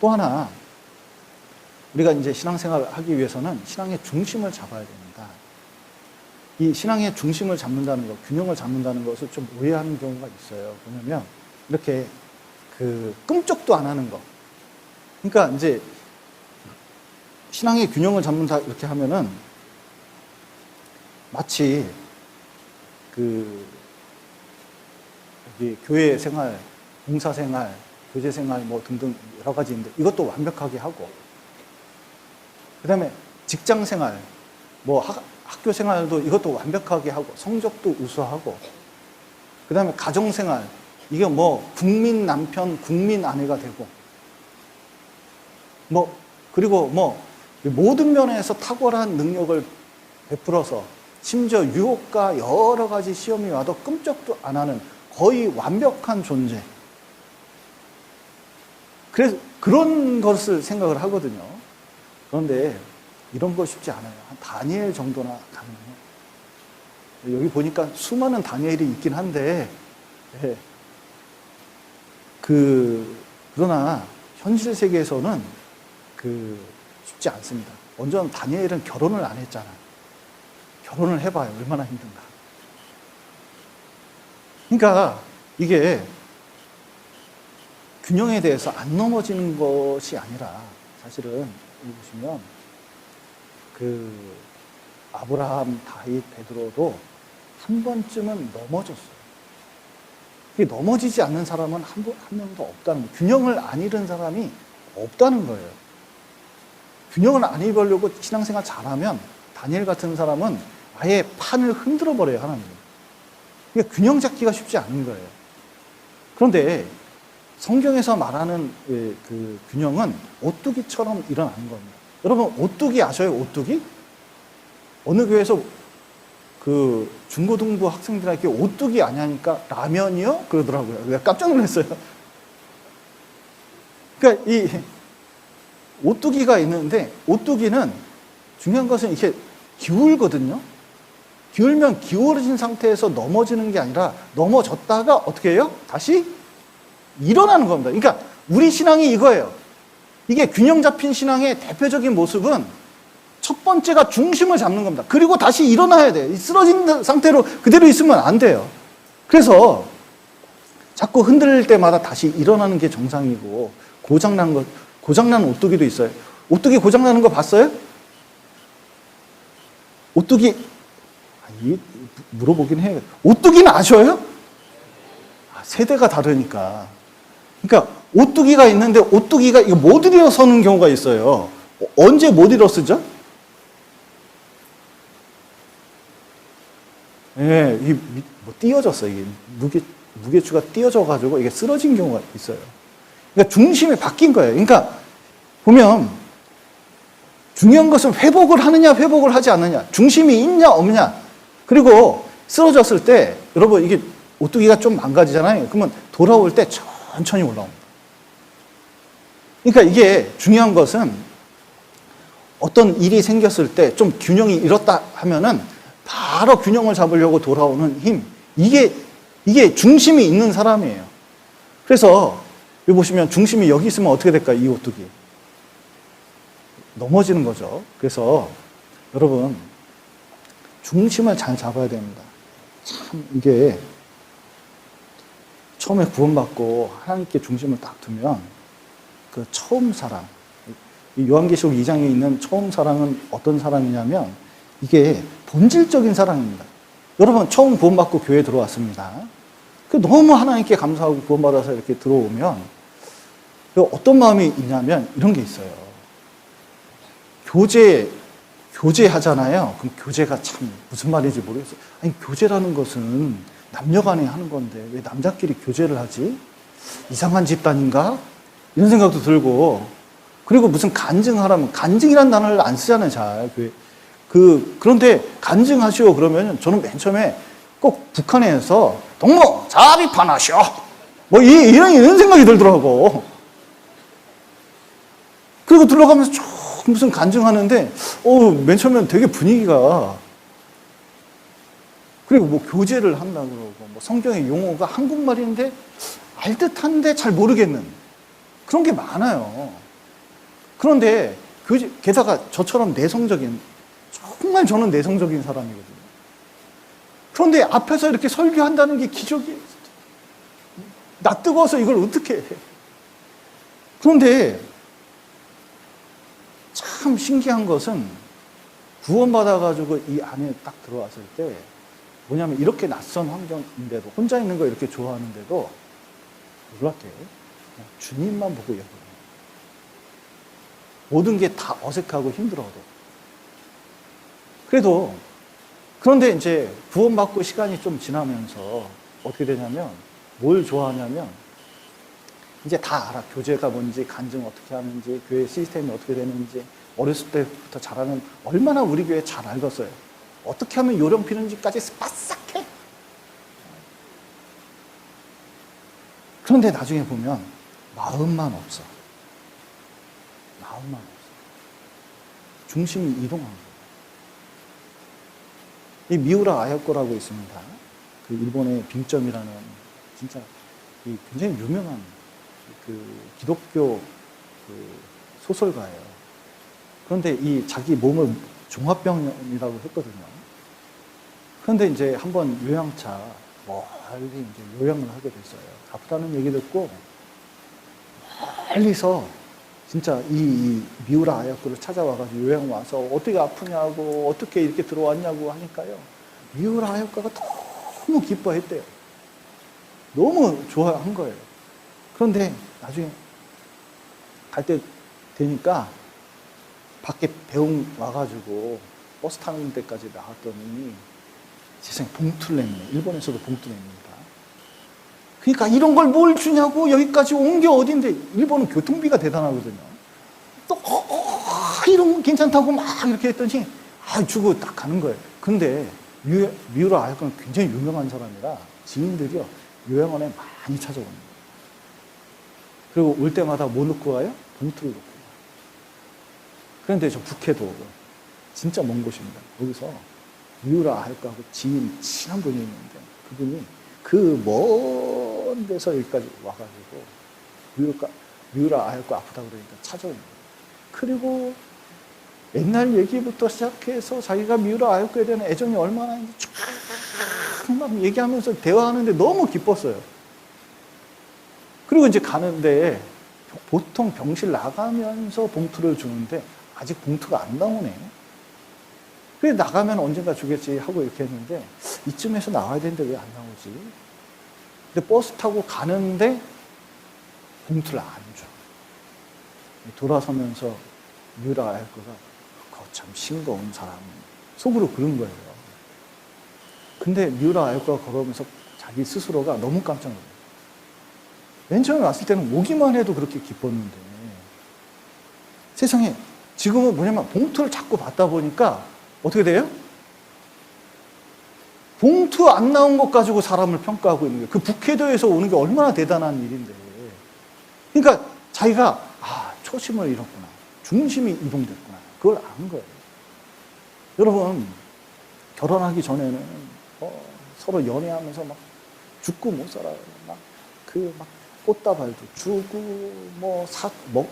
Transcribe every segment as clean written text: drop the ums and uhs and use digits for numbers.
또 하나, 우리가 이제 신앙생활을 하기 위해서는 신앙의 중심을 잡아야 됩니다. 이 신앙의 중심을 잡는다는 것, 균형을 잡는다는 것을 좀 오해하는 경우가 있어요. 뭐냐면, 이렇게 끔찍도 안 하는 거. 그러니까 이제, 신앙의 균형을 잡는다, 이렇게 하면은, 마치, 여기 교회 생활, 봉사 생활, 교제 생활 뭐 등등 여러 가지 있는데, 이것도 완벽하게 하고, 그 다음에 직장 생활, 뭐 학교 생활도 이것도 완벽하게 하고, 성적도 우수하고, 그 다음에 가정 생활, 이게 뭐 국민 남편, 국민 아내가 되고, 뭐, 그리고 뭐, 모든 면에서 탁월한 능력을 베풀어서, 심지어 유혹과 여러 가지 시험이 와도 끔찍도 안 하는 거의 완벽한 존재. 그래서 그런 것을 생각을 하거든요. 그런데 이런 거 쉽지 않아요. 한 다니엘 정도나 가능해요. 여기 보니까 수많은 다니엘이 있긴 한데, 그러나 현실 세계에서는 쉽지 않습니다. 먼저 다니엘은 결혼을 안 했잖아. 결혼을 해봐요. 얼마나 힘든가. 그러니까 이게 균형에 대해서 안 넘어지는 것이 아니라 사실은 여기 보시면 아브라함, 다윗, 베드로도 한 번쯤은 넘어졌어요. 넘어지지 않는 사람은 한 명도 없다는 거예요. 균형을 안 잃은 사람이 없다는 거예요. 균형을 안 잃으려고 신앙생활 잘하면 다니엘 같은 사람은 아예 판을 흔들어 버려요, 하나님. 그러니까 균형 잡기가 쉽지 않은 거예요. 그런데 성경에서 말하는 균형은 오뚜기처럼 일어나는 겁니다. 여러분, 오뚜기 아셔요? 오뚜기? 어느 교회에서 중고등부 학생들에게 오뚜기 아냐니까 라면이요? 그러더라고요. 내가 깜짝 놀랐어요. 그러니까 이 오뚜기가 있는데, 오뚜기는 중요한 것은 이렇게 기울거든요. 기울면 기울어진 상태에서 넘어지는 게 아니라 넘어졌다가 어떻게 해요? 다시 일어나는 겁니다. 그러니까 우리 신앙이 이거예요. 이게 균형 잡힌 신앙의 대표적인 모습은 첫 번째가 중심을 잡는 겁니다. 그리고 다시 일어나야 돼요. 쓰러진 상태로 그대로 있으면 안 돼요. 그래서 자꾸 흔들릴 때마다 다시 일어나는 게 정상이고, 고장난 오뚜기도 있어요. 오뚜기 고장나는 거 봤어요? 오뚜기, 물어보긴 해요. 오뚜기는 아셔요? 세대가 다르니까. 그러니까 오뚜기가 있는데 오뚜기가 이거 못 일어서는 경우가 있어요. 언제 못 일어서죠? 예, 띄어졌어요. 이게 무게추가 띄어져가지고 이게 쓰러진 경우가 있어요. 그러니까 중심이 바뀐 거예요. 그러니까 보면 중요한 것은 회복을 하느냐, 회복을 하지 않느냐, 중심이 있냐, 없냐. 그리고 쓰러졌을 때, 여러분, 이게 오뚜기가 좀 망가지잖아요. 그러면 돌아올 때 천천히 올라옵니다. 그러니까 이게 중요한 것은 어떤 일이 생겼을 때 좀 균형이 잃었다 하면은 바로 균형을 잡으려고 돌아오는 힘. 이게 중심이 있는 사람이에요. 그래서 여기 보시면 중심이 여기 있으면 어떻게 될까요? 이 오뚜기. 넘어지는 거죠. 그래서 여러분, 중심을 잘 잡아야 됩니다. 참 이게 처음에 구원받고 하나님께 중심을 딱 두면 그 처음 사랑, 이 요한계시록 2장에 있는 처음 사랑은 어떤 사랑이냐면 이게 본질적인 사랑입니다. 여러분, 처음 구원받고 교회에 들어왔습니다. 너무 하나님께 감사하고 구원받아서 이렇게 들어오면 어떤 마음이 있냐면 이런 게 있어요. 교제 하잖아요. 그럼 교제가 참 무슨 말인지 모르겠어요. 아니, 교제라는 것은 남녀 간에 하는 건데 왜 남자끼리 교제를 하지? 이상한 집단인가? 이런 생각도 들고, 그리고 무슨 간증하라면 간증이라는 단어를 안 쓰잖아요, 잘. 그런데 간증하시오 그러면 저는 맨 처음에 꼭 북한에서 동무 자비판하시오 뭐 이런 생각이 들더라고. 그리고 들어가면서 쭉 무슨 간증하는데 맨 처음에는 되게 분위기가, 그리고 뭐 교제를 한다고 그러고 뭐 성경의 용어가 한국말인데 알듯한데 잘 모르겠는 그런 게 많아요. 그런데 게다가 저처럼 내성적인, 정말 저는 내성적인 사람이거든요. 그런데 앞에서 이렇게 설교한다는 게 기적이에요. 나 뜨거워서 이걸 어떻게 해. 그런데 참 신기한 것은 구원받아가지고 이 안에 딱 들어왔을 때 뭐냐면 이렇게 낯선 환경인데도 혼자 있는 거 이렇게 좋아하는데도 놀랍게 그냥 주님만 보고 여겨요. 모든 게 다 어색하고 힘들어도. 그런데 이제 구원받고 시간이 좀 지나면서 어떻게 되냐면 뭘 좋아하냐면 이제 다 알아. 교제가 뭔지, 간증 어떻게 하는지, 교회 시스템이 어떻게 되는지 어렸을 때부터 잘하는 얼마나 우리 교회 잘 알겠어요. 어떻게 하면 요령 피는지까지 바싹해. 그런데 나중에 보면 마음만 없어. 마음만 없어. 중심이 이동한 거예요. 이 미우라 아야코라고 있습니다. 그 일본의 빙점이라는 진짜 이 굉장히 유명한 그 기독교 그 소설가예요. 그런데 이 자기 몸을 종합병이라고 했거든요. 그런데 이제 한번 요양차 멀리 이제 요양을 하게 됐어요. 아프다는 얘기 듣고 멀리서 진짜 이 미우라 아야코를 찾아와가지고 요양 와서 어떻게 아프냐고 어떻게 이렇게 들어왔냐고 하니까요. 미우라 아야코가 너무 기뻐했대요. 너무 좋아한 거예요. 그런데 나중에 갈 때 되니까 밖에 배웅 와가지고 버스 타는 데까지 나왔더니 세상에 봉투를 냈네. 일본에서도 봉투 냅니다. 그러니까 이런 걸 뭘 주냐고 여기까지 온 게 어딘데. 일본은 교통비가 대단하거든요. 또 이런 거 괜찮다고 막 이렇게 했더니 주고 딱 가는 거예요. 근데 미우라 아야코는 굉장히 유명한 사람이라 지인들이요 요양원에 많이 찾아옵니다. 그리고 올 때마다 뭐 넣고 가요? 봉투를 넣고 가요. 그런데 저 북해도 진짜 먼 곳입니다. 여기서 미우라 아야코하고 지인 친한 분이 있는데 그분이 그 먼 데서 여기까지 와가지고 미우라 아야코 아프다고 그러니까 찾아옵니다. 그리고 옛날 얘기부터 시작해서 자기가 미우라 아야코에 대한 애정이 얼마나 있는지 막 얘기하면서 대화하는데 너무 기뻤어요. 그리고 이제 가는데 보통 병실 나가면서 봉투를 주는데 아직 봉투가 안 나오네. 그래 나가면 언젠가 주겠지 하고 이렇게 했는데 이쯤에서 나와야 되는데 왜 안 나오지? 근데 버스 타고 가는데 봉투를 안 줘. 돌아서면서 미우라 아야코가 참 싱거운 사람 속으로 그런 거예요. 근데 미우라 아야코가 걸어오면서 자기 스스로가 너무 깜짝 놀라요. 맨 처음에 왔을 때는 오기만 해도 그렇게 기뻤는데 세상에 지금은 뭐냐면 봉투를 자꾸 받다 보니까 어떻게 돼요? 봉투 안 나온 것 가지고 사람을 평가하고 있는 거예요. 그 북해도에서 오는 게 얼마나 대단한 일인데. 그러니까 자기가 초심을 잃었구나. 중심이 이동됐구나. 그걸 아는 거예요. 여러분 결혼하기 전에는 서로 연애하면서 막 죽고 못 살아요. 막 꽃다발도 주고 뭐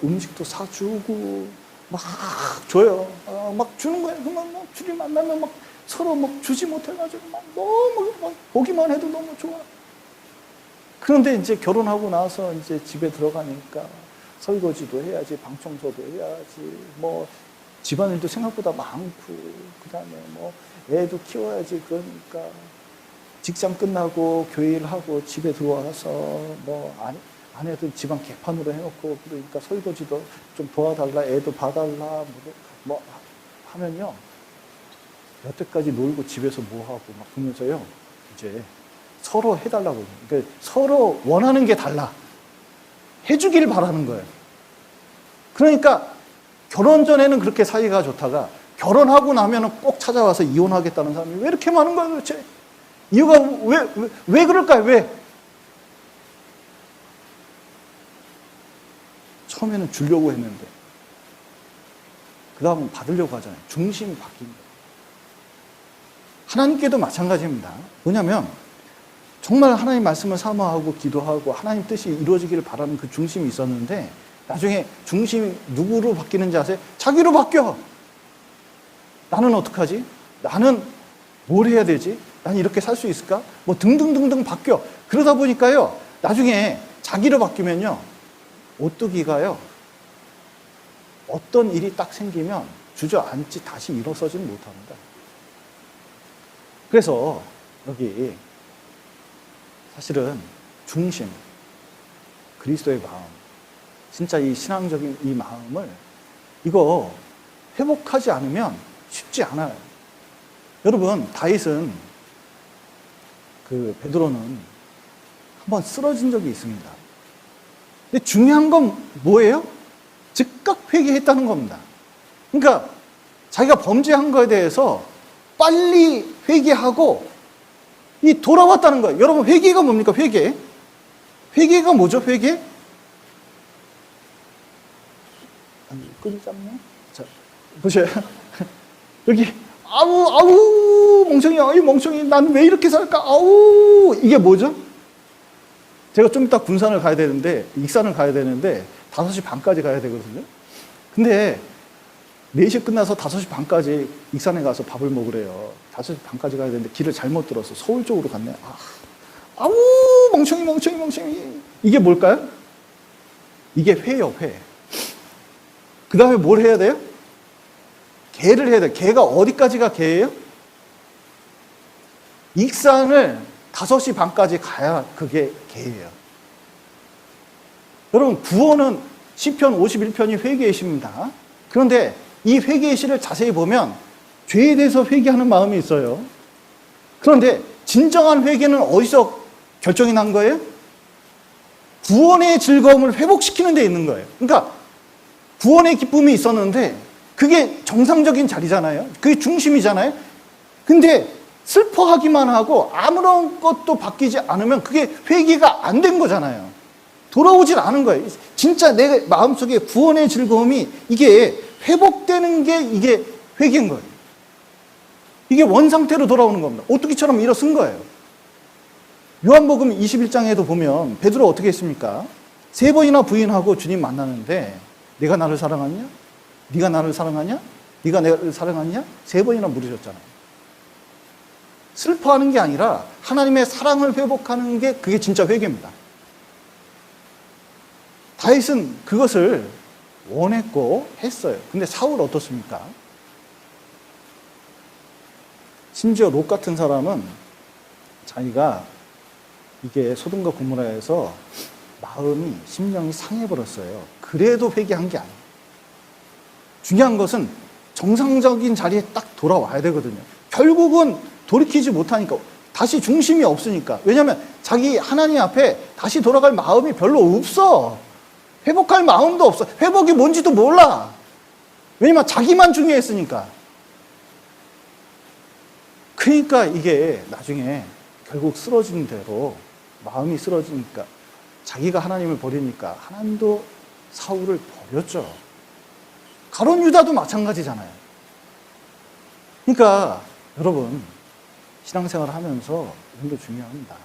음식도 사주고 막 줘요. 막 주는 거예요. 그만 막 둘이 만나면 막 서로 막 주지 못해가지고 막 너무 막 보기만 해도 너무 좋아. 그런데 이제 결혼하고 나서 이제 집에 들어가니까 설거지도 해야지, 방 청소도 해야지, 뭐 집안일도 생각보다 많고, 그다음에 뭐 애도 키워야지. 그러니까 직장 끝나고 교회 일하고 집에 들어와서 뭐 아내들 집안 개판으로 해놓고 그러니까 설거지도 좀 도와달라, 애도 봐달라 뭐 하면요 여태까지 놀고 집에서 뭐 하고 막 그러면서요 이제 서로 해달라고. 그러니까 서로 원하는 게 달라. 해주길 바라는 거예요. 그러니까 결혼 전에는 그렇게 사이가 좋다가 결혼하고 나면은 꼭 찾아와서 이혼하겠다는 사람이 왜 이렇게 많은 거야 도대체? 이유가 왜 그럴까요? 왜? 처음에는 주려고 했는데 그 다음은 받으려고 하잖아요. 중심이 바뀐 거예요. 하나님께도 마찬가지입니다. 뭐냐면 정말 하나님 말씀을 사모하고 기도하고 하나님 뜻이 이루어지기를 바라는 그 중심이 있었는데 나중에 중심이 누구로 바뀌는지 아세요? 자기로 바뀌어. 나는 어떡하지? 나는 뭘 해야 되지? 난 이렇게 살 수 있을까? 뭐 등등등등 바뀌어. 그러다 보니까요, 나중에 자기로 바뀌면요, 오뚜기가요, 어떤 일이 딱 생기면 주저앉지 다시 일어서지는 못합니다. 그래서 여기 사실은 중심, 그리스도의 마음, 진짜 이 신앙적인 이 마음을 이거 회복하지 않으면 쉽지 않아요. 여러분, 다윗은 베드로는 한번 쓰러진 적이 있습니다. 근데 중요한 건 뭐예요? 즉각 회개했다는 겁니다. 그러니까 자기가 범죄한 거에 대해서 빨리 회개하고 이 돌아왔다는 거예요. 여러분, 회개가 뭡니까? 회개가 뭐죠? 회개? 끈이 짧네. 자, 보세요. 여기 아우 멍청이야. 이 멍청이, 난 왜 이렇게 살까? 아우, 이게 뭐죠? 제가 좀 이따 군산을 가야 되는데, 익산을 가야 되는데 5시 반까지 가야 되거든요. 근데 4시 끝나서 5시 반까지 익산에 가서 밥을 먹으래요. 5시 반까지 가야 되는데 길을 잘못 들어서 서울 쪽으로 갔네. 아우, 멍청이. 이게 뭘까요? 이게 회요, 회. 그 다음에 뭘 해야 돼요? 개를 해야 돼요. 개가 어디까지가 개예요? 익산을 5시 반까지 가야 그게 개예요. 여러분, 구원은 시편 51편이 회개의 시입니다. 그런데 이 회개의 시를 자세히 보면 죄에 대해서 회개하는 마음이 있어요. 그런데 진정한 회개는 어디서 결정이 난 거예요? 구원의 즐거움을 회복시키는 데 있는 거예요. 그러니까 구원의 기쁨이 있었는데 그게 정상적인 자리잖아요. 그게 중심이잖아요. 근데 슬퍼하기만 하고 아무런 것도 바뀌지 않으면 그게 회개가 안 된 거잖아요. 돌아오질 않은 거예요. 진짜 내 마음속에 구원의 즐거움이 이게 회복되는 게 이게 회개인 거예요. 이게 원상태로 돌아오는 겁니다. 오뚜기처럼 일어선 거예요. 요한복음 21장에도 보면 베드로 어떻게 했습니까? 3번이나 부인하고 주님 만나는데 내가 나를 사랑하냐? 네가 나를 사랑하냐? 네가 나를 사랑하냐? 3번이나 물으셨잖아요. 슬퍼하는 게 아니라 하나님의 사랑을 회복하는 게 그게 진짜 회개입니다. 다윗은 그것을 원했고 했어요. 근데 사울 어떻습니까? 심지어 롯 같은 사람은 자기가 이게 소돔과 고모라에서 마음이, 심령이 상해버렸어요. 그래도 회개한 게 아니에요. 중요한 것은 정상적인 자리에 딱 돌아와야 되거든요. 결국은 돌이키지 못하니까, 다시 중심이 없으니까. 왜냐하면 자기 하나님 앞에 다시 돌아갈 마음이 별로 없어. 회복할 마음도 없어. 회복이 뭔지도 몰라. 왜냐면 자기만 중요했으니까. 그러니까 이게 나중에 결국 쓰러진 대로 마음이 쓰러지니까, 자기가 하나님을 버리니까 하나님도 사울을 버렸죠. 가룟 유다도 마찬가지잖아요. 그러니까 여러분, 신앙생활을 하면서 이런 게 중요합니다.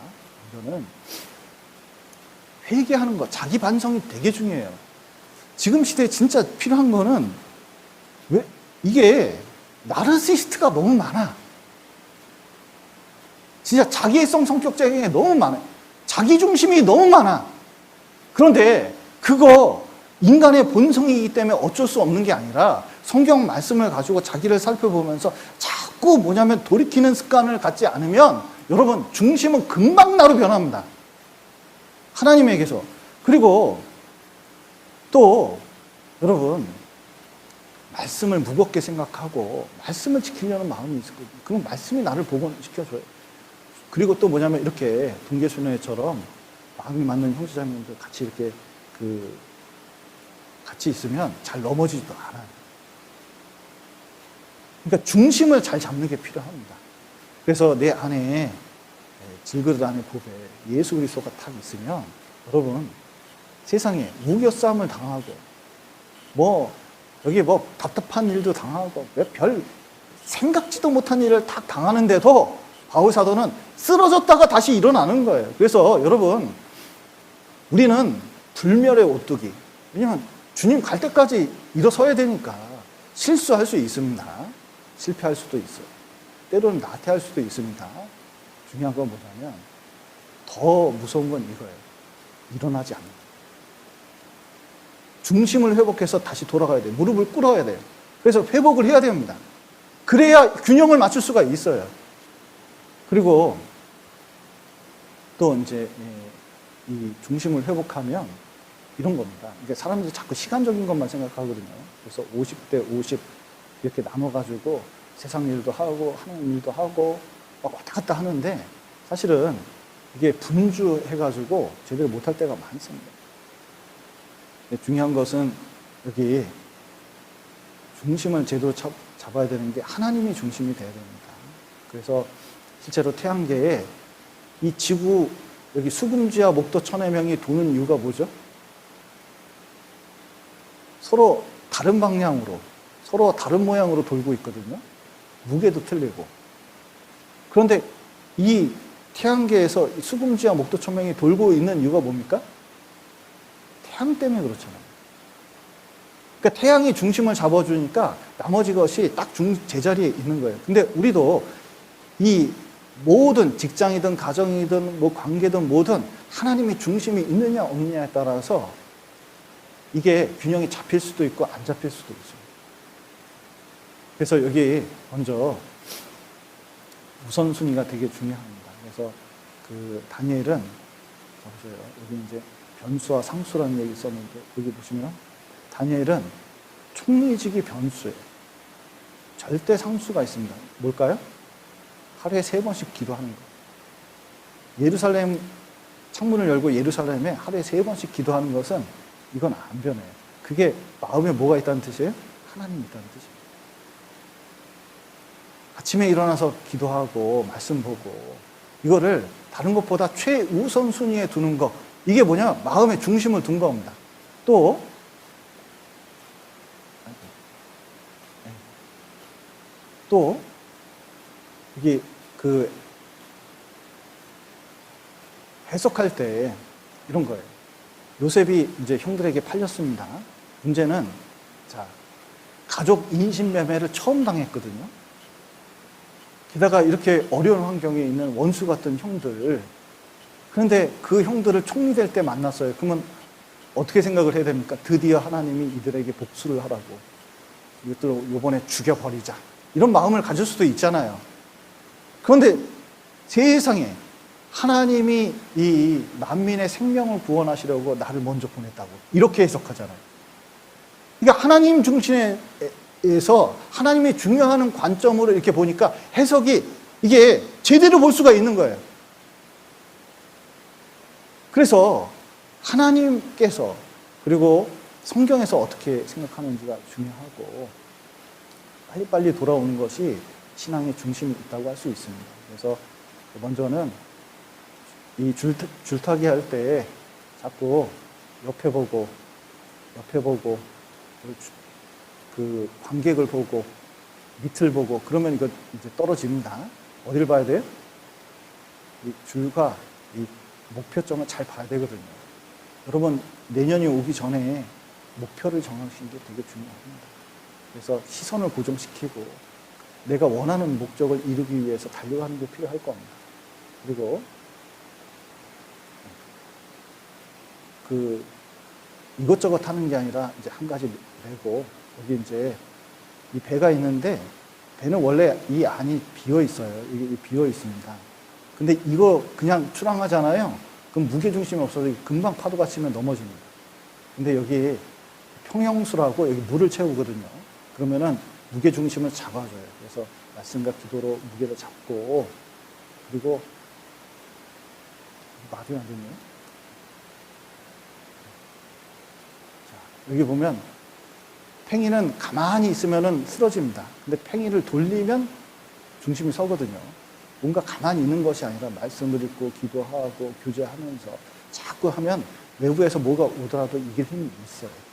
이거는 회개하는 것, 자기 반성이 되게 중요해요. 지금 시대에 진짜 필요한 거는 왜 이게 나르시스트가 너무 많아. 진짜 자기애성 성격적인 게 너무 많아요. 자기 중심이 너무 많아. 그런데 그거 인간의 본성이기 때문에 어쩔 수 없는 게 아니라 성경 말씀을 가지고 자기를 살펴보면서 자꾸 뭐냐면 돌이키는 습관을 갖지 않으면 여러분, 중심은 금방 나로 변합니다. 하나님에게서. 그리고 또 여러분, 말씀을 무겁게 생각하고 말씀을 지키려는 마음이 있을 거예요. 그럼 말씀이 나를 복원시켜줘요. 그리고 또 뭐냐면 이렇게 동계순회처럼 마음이 맞는 형제자매님들 같이 이렇게 같이 있으면 잘 넘어지지도 않아요. 그러니까 중심을 잘 잡는 게 필요합니다. 그래서 내 안에 질그릇 안에 보배 예수 그리스도가 딱 있으면 여러분, 세상에 무기어 싸움을 당하고 여기 답답한 일도 당하고 별 생각지도 못한 일을 딱 당하는데도 바울 사도는 쓰러졌다가 다시 일어나는 거예요. 그래서 여러분, 우리는 불멸의 오뚜기, 왜냐하면 주님 갈 때까지 일어서야 되니까 실수할 수 있습니다. 실패할 수도 있어요. 때로는 나태할 수도 있습니다. 중요한 건 뭐냐면 더 무서운 건 이거예요. 일어나지 않는 거예요. 중심을 회복해서 다시 돌아가야 돼요. 무릎을 꿇어야 돼요. 그래서 회복을 해야 됩니다. 그래야 균형을 맞출 수가 있어요. 그리고 또 이제 이 중심을 회복하면 이런 겁니다. 이게 사람들이 자꾸 시간적인 것만 생각하거든요. 그래서 50대 50 이렇게 나눠가지고 세상 일도 하고 하는 일도 하고 막 왔다 갔다 하는데 사실은 이게 분주해가지고 제대로 못할 때가 많습니다. 중요한 것은 여기 중심을 제대로 잡아야 되는 게 하나님이 중심이 돼야 됩니다. 그래서 실제로 태양계에 이 지구 여기 수금지와 목도 천해명이 도는 이유가 뭐죠? 서로 다른 방향으로, 서로 다른 모양으로 돌고 있거든요. 무게도 틀리고. 그런데 이 태양계에서 수금지와 목도 천명이 돌고 있는 이유가 뭡니까? 태양 때문에 그렇잖아요. 그러니까 태양이 중심을 잡아주니까 나머지 것이 딱 제자리에 있는 거예요. 근데 우리도 이 모든 직장이든 가정이든 뭐 관계든 뭐든 하나님의 중심이 있느냐 없느냐에 따라서 이게 균형이 잡힐 수도 있고 안 잡힐 수도 있어요. 그래서 여기 먼저 우선순위가 되게 중요합니다. 그래서 그 다니엘은 보세요. 여기 이제 변수와 상수라는 얘기 썼는데 여기 보시면 다니엘은 총리직이 변수예요. 절대 상수가 있습니다. 뭘까요? 하루에 3번씩 기도하는 거. 예루살렘 창문을 열고 예루살렘에 하루에 3번씩 기도하는 것은 이건 안 변해요. 그게 마음에 뭐가 있다는 뜻이에요? 하나님이 있다는 뜻이에요. 아침에 일어나서 기도하고 말씀 보고 이거를 다른 것보다 최우선 순위에 두는 거, 이게 뭐냐? 마음의 중심을 둔 겁니다. 또 이게 그 해석할 때 이런 거예요. 요셉이 이제 형들에게 팔렸습니다. 문제는 자, 가족 인신매매를 처음 당했거든요. 게다가 이렇게 어려운 환경에 있는 원수 같은 형들, 그런데 그 형들을 총리될 때 만났어요. 그러면 어떻게 생각을 해야 됩니까? 드디어 하나님이 이들에게 복수를 하라고, 이것들을 이번에 죽여버리자, 이런 마음을 가질 수도 있잖아요. 그런데 세상에 하나님이 이 만민의 생명을 구원하시려고 나를 먼저 보냈다고 이렇게 해석하잖아요. 그러니까 하나님 중심에서 하나님이 중요한 관점으로 이렇게 보니까 해석이 이게 제대로 볼 수가 있는 거예요. 그래서 하나님께서 그리고 성경에서 어떻게 생각하는지가 중요하고 빨리빨리 돌아오는 것이 신앙의 중심이 있다고 할 수 있습니다. 그래서 먼저는 이 줄타기 할 때 자꾸 옆에 보고 그 관객을 보고 밑을 보고 그러면 이거 이제 떨어집니다. 어딜 봐야 돼요? 이 줄과 이 목표점을 잘 봐야 되거든요. 여러분 내년이 오기 전에 목표를 정하시는 게 되게 중요합니다. 그래서 시선을 고정시키고 내가 원하는 목적을 이루기 위해서 달려가는 게 필요할 겁니다. 그리고 그 이것저것 하는 게 아니라 이제 한 가지 메고 여기 이제 이 배가 있는데 배는 원래 이 안이 비어 있어요. 이게 비어 있습니다. 근데 이거 그냥 출항하잖아요. 그럼 무게 중심이 없어서 금방 파도가 치면 넘어집니다. 근데 여기 평형수라고 여기 물을 채우거든요. 그러면은 무게 중심을 잡아줘요. 그래서 말씀과 기도로 무게를 잡고, 그리고 말이 안 되네요. 자, 여기 보면 팽이는 가만히 있으면은 쓰러집니다. 근데 팽이를 돌리면 중심이 서거든요. 뭔가 가만히 있는 것이 아니라 말씀을 읽고 기도하고 교제하면서 자꾸 하면 외부에서 뭐가 오더라도 이길 힘이 있어요.